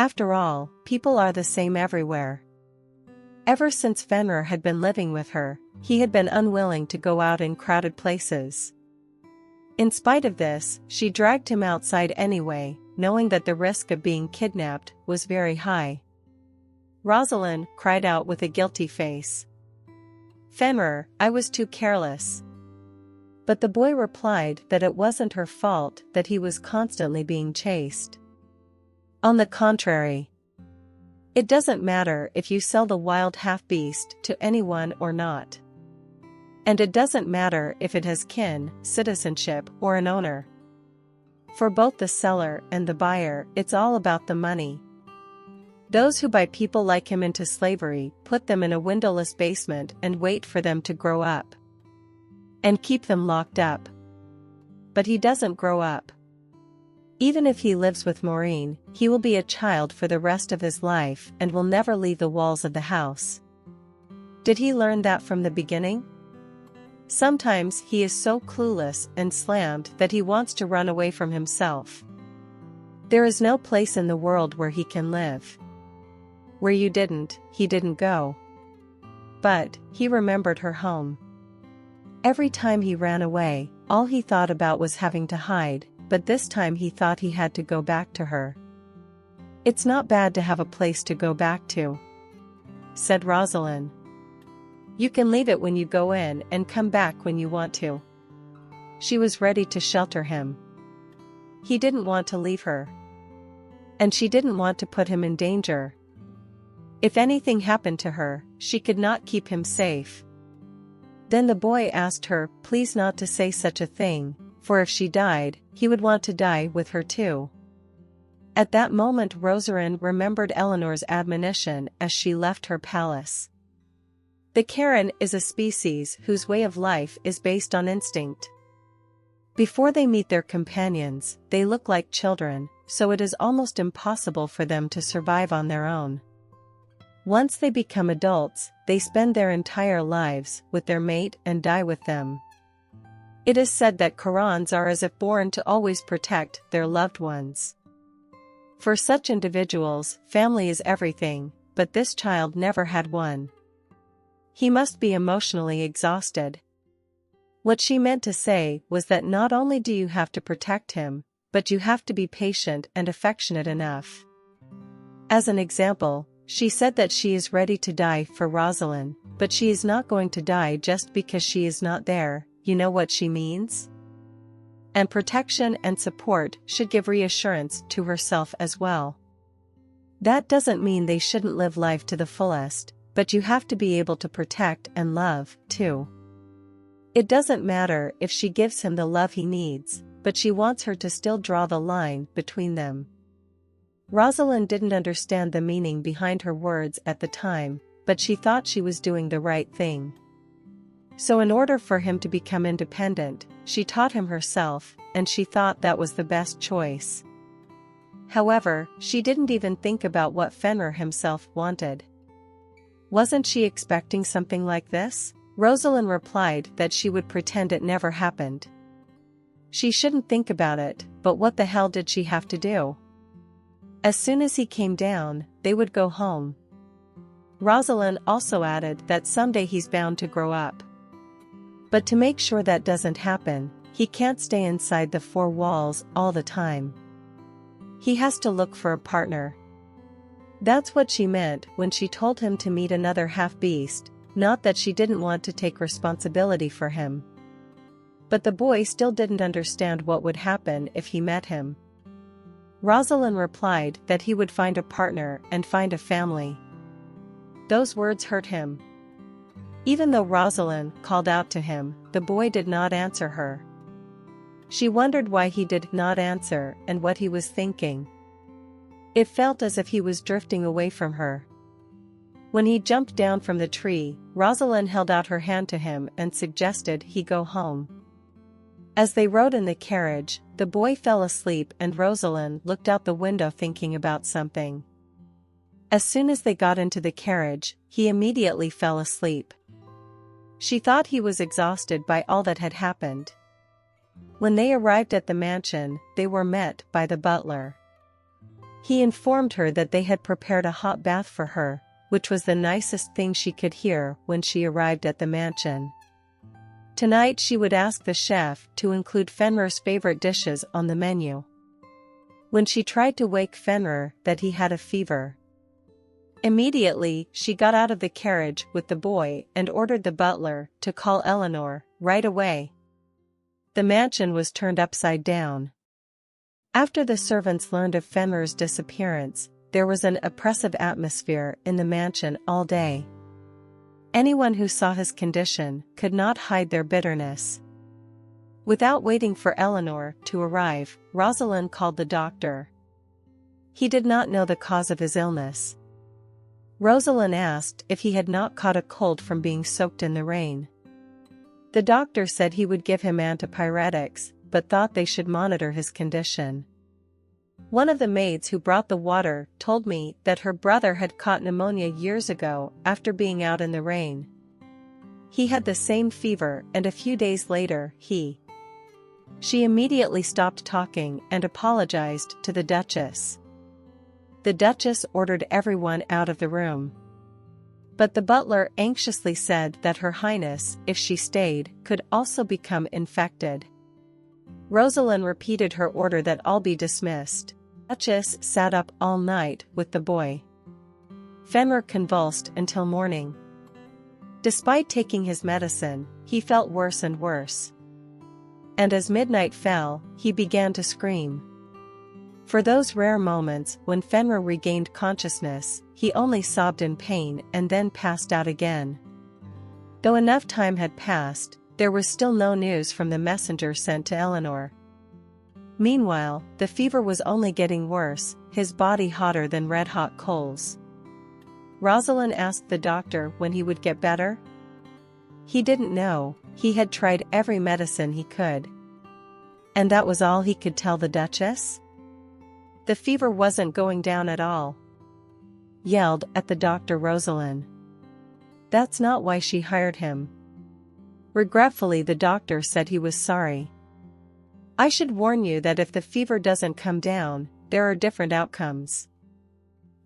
After all, people are the same everywhere. Ever since Fenrir had been living with her, he had been unwilling to go out in crowded places. In spite of this, she dragged him outside anyway, knowing that the risk of being kidnapped was very high. Rosalyn cried out with a guilty face. "Fenrir, I was too careless." But the boy replied that it wasn't her fault that he was constantly being chased. On the contrary, it doesn't matter if you sell the wild half-beast to anyone or not. And it doesn't matter if it has kin, citizenship, or an owner. For both the seller and the buyer, it's all about the money. Those who buy people like him into slavery put them in a windowless basement and wait for them to grow up. And keep them locked up. But he doesn't grow up. Even if he lives with Maureen, he will be a child for the rest of his life and will never leave the walls of the house. Did he learn that from the beginning? Sometimes he is so clueless and slammed that he wants to run away from himself. There is no place in the world where he can live. Where he didn't go. But he remembered her home. Every time he ran away, all he thought about was having to hide, but this time he thought he had to go back to her. "It's not bad to have a place to go back to," said Rosalyn. "You can leave it when you go in and come back when you want to." She was ready to shelter him. He didn't want to leave her. And she didn't want to put him in danger. If anything happened to her, she could not keep him safe. Then the boy asked her please not to say such a thing, for if she died, he would want to die with her too. At that moment Rosalyn remembered Eleanor's admonition as she left her palace. The Karen is a species whose way of life is based on instinct. Before they meet their companions, they look like children, so it is almost impossible for them to survive on their own. Once they become adults, they spend their entire lives with their mate and die with them. It is said that Karans are as if born to always protect their loved ones. For such individuals, family is everything, but this child never had one. He must be emotionally exhausted. What she meant to say was that not only do you have to protect him, but you have to be patient and affectionate enough. As an example, she said that she is ready to die for Rosalyn, but she is not going to die just because she is not there. You know what she means? And protection and support should give reassurance to herself as well. That doesn't mean they shouldn't live life to the fullest, but you have to be able to protect and love, too. It doesn't matter if she gives him the love he needs, but she wants her to still draw the line between them. Rosalyn didn't understand the meaning behind her words at the time, but she thought she was doing the right thing. So in order for him to become independent, she taught him herself, and she thought that was the best choice. However, she didn't even think about what Fenrir himself wanted. Wasn't she expecting something like this? Rosalyn replied that she would pretend it never happened. She shouldn't think about it, but what the hell did she have to do? As soon as he came down, they would go home. Rosalyn also added that someday he's bound to grow up. But to make sure that doesn't happen, he can't stay inside the four walls all the time. He has to look for a partner. That's what she meant when she told him to meet another half-beast, not that she didn't want to take responsibility for him. But the boy still didn't understand what would happen if he met him. Rosalyn replied that he would find a partner and find a family. Those words hurt him. Even though Rosalyn called out to him, the boy did not answer her. She wondered why he did not answer and what he was thinking. It felt as if he was drifting away from her. When he jumped down from the tree, Rosalyn held out her hand to him and suggested he go home. As they rode in the carriage, the boy fell asleep and Rosalyn looked out the window thinking about something. As soon as they got into the carriage, he immediately fell asleep. She thought he was exhausted by all that had happened. When they arrived at the mansion, they were met by the butler. He informed her that they had prepared a hot bath for her, which was the nicest thing she could hear when she arrived at the mansion. Tonight she would ask the chef to include Fenrir's favorite dishes on the menu. When she tried to wake Fenrir that he had a fever. Immediately, she got out of the carriage with the boy and ordered the butler to call Eleanor right away. The mansion was turned upside down. After the servants learned of Fenrir's disappearance, there was an oppressive atmosphere in the mansion all day. Anyone who saw his condition could not hide their bitterness. Without waiting for Eleanor to arrive, Rosalyn called the doctor. He did not know the cause of his illness. Rosalyn asked if he had not caught a cold from being soaked in the rain. The doctor said he would give him antipyretics, but thought they should monitor his condition. One of the maids who brought the water told me that her brother had caught pneumonia years ago after being out in the rain. He had the same fever, and a few days later, She immediately stopped talking and apologized to the Duchess. The Duchess ordered everyone out of the room. But the butler anxiously said that Her Highness, if she stayed, could also become infected. Rosalyn repeated her order that all be dismissed. The Duchess sat up all night with the boy. Fenrir convulsed until morning. Despite taking his medicine, he felt worse and worse. And as midnight fell, he began to scream. For those rare moments when Fenrir regained consciousness, he only sobbed in pain and then passed out again. Though enough time had passed, there was still no news from the messenger sent to Eleanor. Meanwhile, the fever was only getting worse, his body hotter than red-hot coals. Rosalyn asked the doctor when he would get better. He didn't know, he had tried every medicine he could. And that was all he could tell the Duchess? The fever wasn't going down at all. Yelled at the doctor Rosalyn. That's not why she hired him. Regretfully, the doctor said he was sorry. I should warn you that if the fever doesn't come down, there are different outcomes.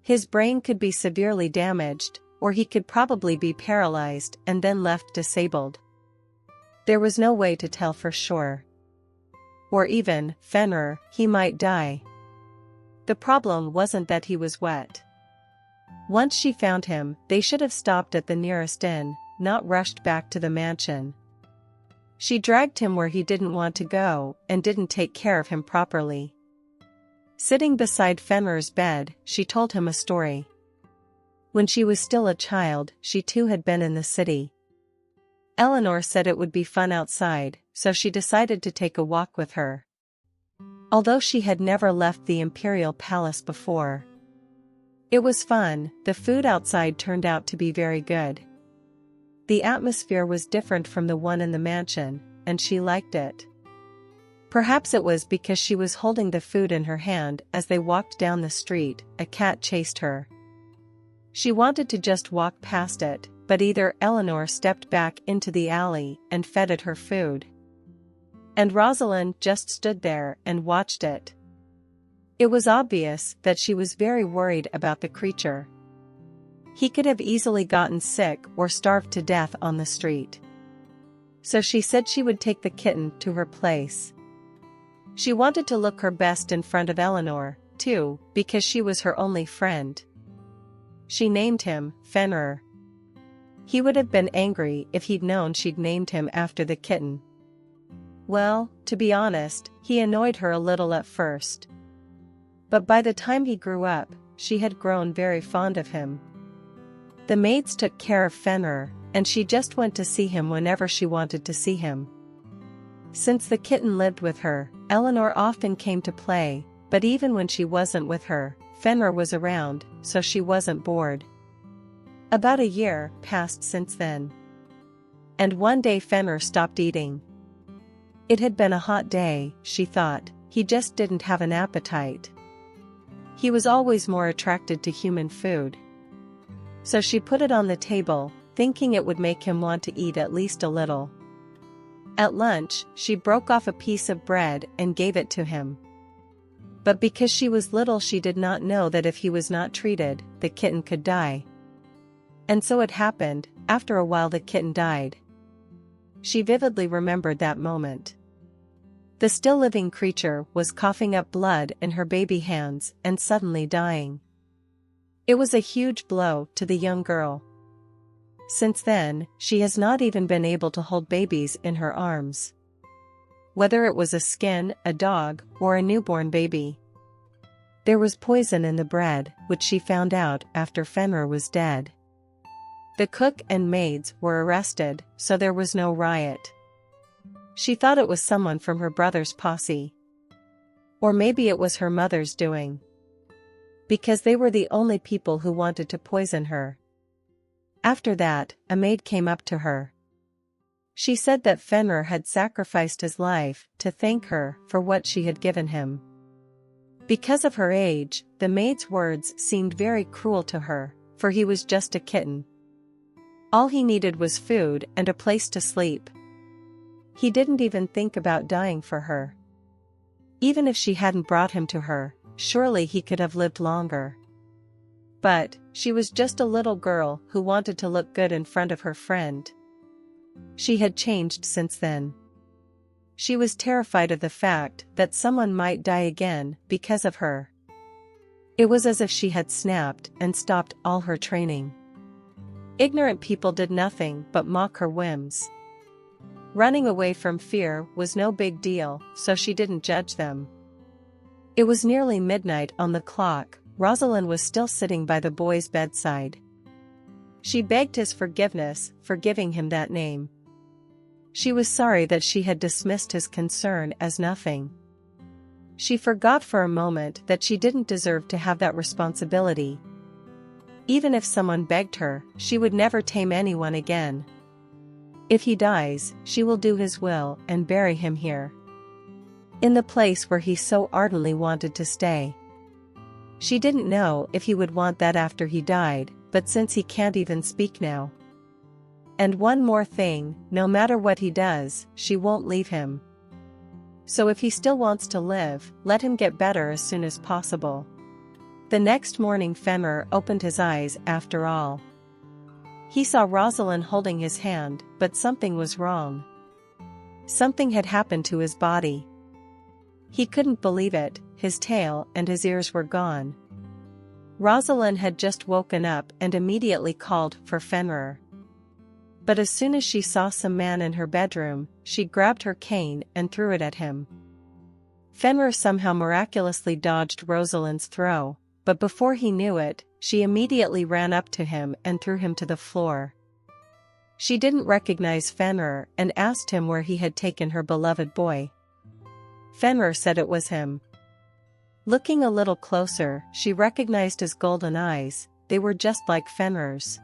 His brain could be severely damaged, or he could probably be paralyzed and then left disabled. There was no way to tell for sure. Or even, Fenrir, he might die. The problem wasn't that he was wet. Once she found him, they should have stopped at the nearest inn, not rushed back to the mansion. She dragged him where he didn't want to go, and didn't take care of him properly. Sitting beside Fenrir's bed, she told him a story. When she was still a child, she too had been in the city. Eleanor said it would be fun outside, so she decided to take a walk with her. Although she had never left the imperial palace before. It was fun, the food outside turned out to be very good. The atmosphere was different from the one in the mansion, and she liked it. Perhaps it was because she was holding the food in her hand as they walked down the street. A cat chased her. She wanted to just walk past it, but either Eleanor stepped back into the alley and fed it her food. And Rosalyn just stood there and watched it. It was obvious that she was very worried about the creature. He could have easily gotten sick or starved to death on the street. So she said she would take the kitten to her place. She wanted to look her best in front of Eleanor, too, because she was her only friend. She named him Fenrir. He would have been angry if he'd known she'd named him after the kitten. Well, to be honest, he annoyed her a little at first. But by the time he grew up, she had grown very fond of him. The maids took care of Fenrir, and she just went to see him whenever she wanted to see him. Since the kitten lived with her, Eleanor often came to play, but even when she wasn't with her, Fenrir was around, so she wasn't bored. About a year passed since then. And one day Fenrir stopped eating. It had been a hot day, she thought, he just didn't have an appetite. He was always more attracted to human food. So she put it on the table, thinking it would make him want to eat at least a little. At lunch, she broke off a piece of bread and gave it to him. But because she was little, she did not know that if he was not treated, the kitten could die. And so it happened. After a while the kitten died. She vividly remembered that moment. The still living creature was coughing up blood in her baby hands and suddenly dying. It was a huge blow to the young girl. Since then, she has not even been able to hold babies in her arms. Whether it was a skin, a dog, or a newborn baby. There was poison in the bread, which she found out after Fenrir was dead. The cook and maids were arrested, so there was no riot. She thought it was someone from her brother's posse. Or maybe it was her mother's doing. Because they were the only people who wanted to poison her. After that, a maid came up to her. She said that Fenrir had sacrificed his life to thank her for what she had given him. Because of her age, the maid's words seemed very cruel to her, for he was just a kitten. All he needed was food and a place to sleep. He didn't even think about dying for her. Even if she hadn't brought him to her, surely he could have lived longer. But, she was just a little girl who wanted to look good in front of her friend. She had changed since then. She was terrified of the fact that someone might die again because of her. It was as if she had snapped and stopped all her training. Ignorant people did nothing but mock her whims. Running away from fear was no big deal, so she didn't judge them. It was nearly midnight on the clock. Rosalyn was still sitting by the boy's bedside. She begged his forgiveness for giving him that name. She was sorry that she had dismissed his concern as nothing. She forgot for a moment that she didn't deserve to have that responsibility. Even if someone begged her, she would never tame anyone again. If he dies, she will do his will and bury him here. In the place where he so ardently wanted to stay. She didn't know if he would want that after he died, but since he can't even speak now. And one more thing, no matter what he does, she won't leave him. So if he still wants to live, let him get better as soon as possible. The next morning Fenrir opened his eyes after all. He saw Rosalyn holding his hand, but something was wrong. Something had happened to his body. He couldn't believe it, his tail and his ears were gone. Rosalyn had just woken up and immediately called for Fenrir. But as soon as she saw some man in her bedroom, she grabbed her cane and threw it at him. Fenrir somehow miraculously dodged Rosalyn's throw, but before he knew it, she immediately ran up to him and threw him to the floor. She didn't recognize Fenrir and asked him where he had taken her beloved boy. Fenrir said it was him. Looking a little closer, she recognized his golden eyes. They were just like Fenrir's.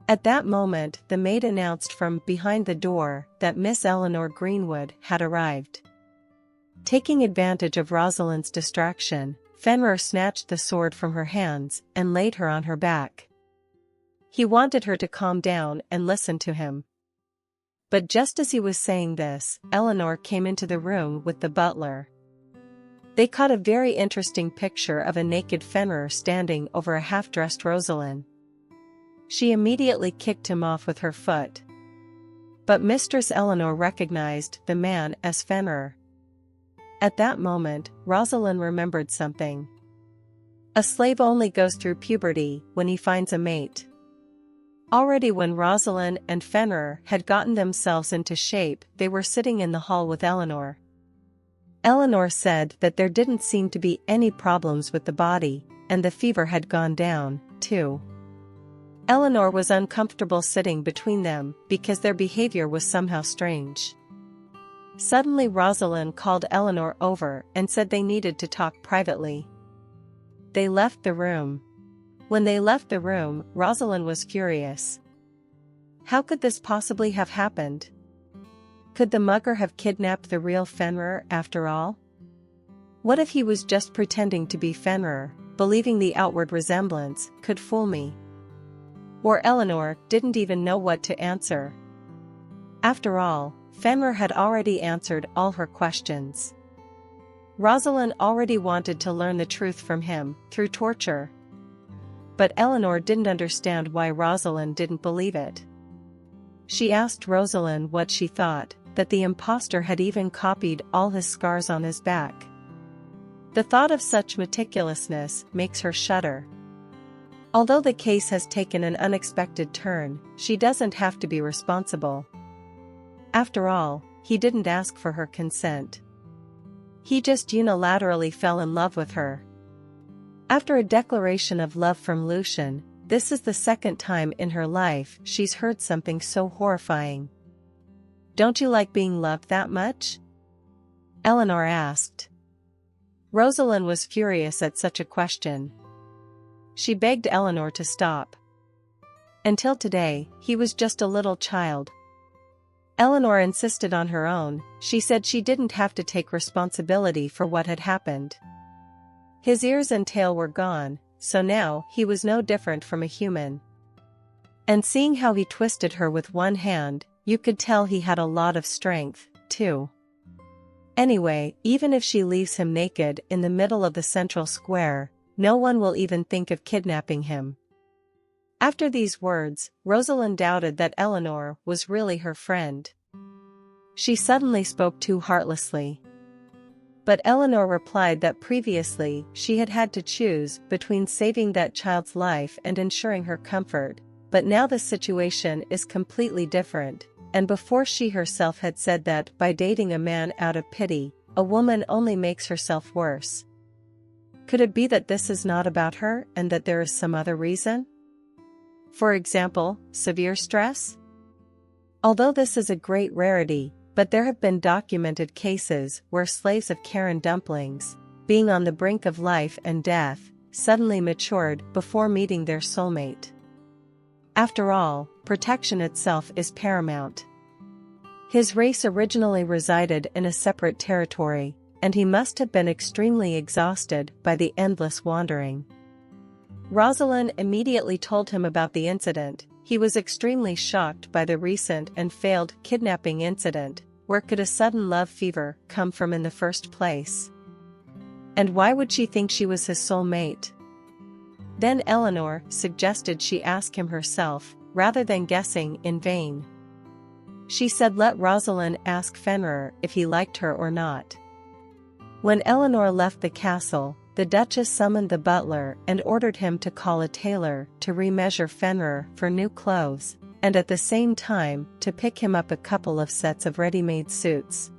At that moment, the maid announced from behind the door that Miss Eleanor Greenwood had arrived. Taking advantage of Rosalyn's distraction, Fenrir snatched the sword from her hands and laid her on her back. He wanted her to calm down and listen to him. But just as he was saying this, Eleanor came into the room with the butler. They caught a very interesting picture of a naked Fenrir standing over a half-dressed Rosalyn. She immediately kicked him off with her foot. But Mistress Eleanor recognized the man as Fenrir. At that moment, Rosalyn remembered something. A slave only goes through puberty when he finds a mate. Already when Rosalyn and Fenrir had gotten themselves into shape, they were sitting in the hall with Eleanor. Eleanor said that there didn't seem to be any problems with the body, and the fever had gone down, too. Eleanor was uncomfortable sitting between them because their behavior was somehow strange. Suddenly Rosalyn called Eleanor over and said they needed to talk privately. They left the room. When they left the room, Rosalyn was furious. How could this possibly have happened? Could the mugger have kidnapped the real Fenrir after all? What if he was just pretending to be Fenrir, believing the outward resemblance could fool me? Or Eleanor didn't even know what to answer. After all, Fenrir had already answered all her questions. Rosalyn already wanted to learn the truth from him, through torture. But Eleanor didn't understand why Rosalyn didn't believe it. She asked Rosalyn what she thought, that the impostor had even copied all his scars on his back. The thought of such meticulousness makes her shudder. Although the case has taken an unexpected turn, she doesn't have to be responsible. After all, he didn't ask for her consent. He just unilaterally fell in love with her. After a declaration of love from Lucian, this is the second time in her life she's heard something so horrifying. "Don't you like being loved that much?" Eleanor asked. Rosalyn was furious at such a question. She begged Eleanor to stop. Until today, he was just a little child. Eleanor insisted on her own. She said she didn't have to take responsibility for what had happened. His ears and tail were gone, so now he was no different from a human. And seeing how he twisted her with one hand, you could tell he had a lot of strength, too. Anyway, even if she leaves him naked in the middle of the central square, no one will even think of kidnapping him. After these words, Rosalyn doubted that Eleanor was really her friend. She suddenly spoke too heartlessly. But Eleanor replied that previously she had had to choose between saving that child's life and ensuring her comfort, but now the situation is completely different, and before she herself had said that by dating a man out of pity, a woman only makes herself worse. Could it be that this is not about her and that there is some other reason? For example, severe stress? Although this is a great rarity, but there have been documented cases where slaves of Karen dumplings, being on the brink of life and death, suddenly matured before meeting their soulmate. After all, protection itself is paramount. His race originally resided in a separate territory, and he must have been extremely exhausted by the endless wandering. Rosalyn immediately told him about the incident. He was extremely shocked by the recent and failed kidnapping incident. Where could a sudden love fever come from in the first place? And why would she think she was his soulmate? Then Eleanor suggested she ask him herself, rather than guessing in vain. She said let Rosalyn ask Fenrir if he liked her or not. When Eleanor left the castle, the Duchess summoned the butler and ordered him to call a tailor to remeasure Fenrir for new clothes, and at the same time to pick him up a couple of sets of ready-made suits.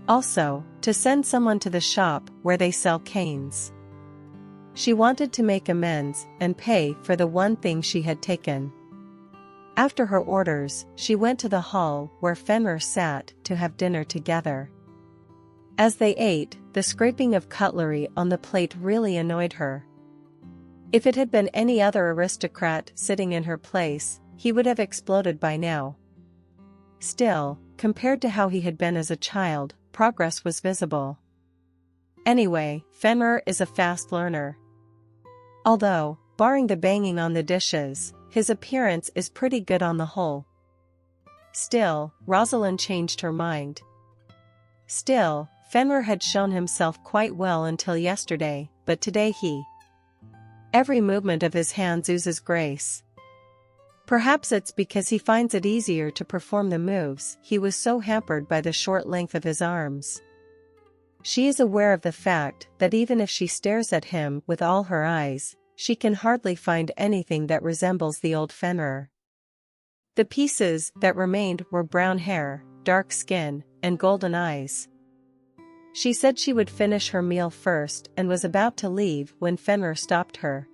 Also, to send someone to the shop where they sell canes. She wanted to make amends and pay for the one thing she had taken. After her orders, she went to the hall where Fenrir sat to have dinner together. As they ate, the scraping of cutlery on the plate really annoyed her. If it had been any other aristocrat sitting in her place, he would have exploded by now. Still, compared to how he had been as a child, progress was visible. Anyway, Fenrir is a fast learner. Although, barring the banging on the dishes, his appearance is pretty good on the whole. Still, Rosalyn changed her mind. Still, Fenrir had shown himself quite well until yesterday, but today every movement of his hands oozes grace. Perhaps it's because he finds it easier to perform the moves. He was so hampered by the short length of his arms. She is aware of the fact that even if she stares at him with all her eyes, she can hardly find anything that resembles the old Fenrir. The pieces that remained were brown hair, dark skin, and golden eyes. She said she would finish her meal first and was about to leave when Fenrir stopped her.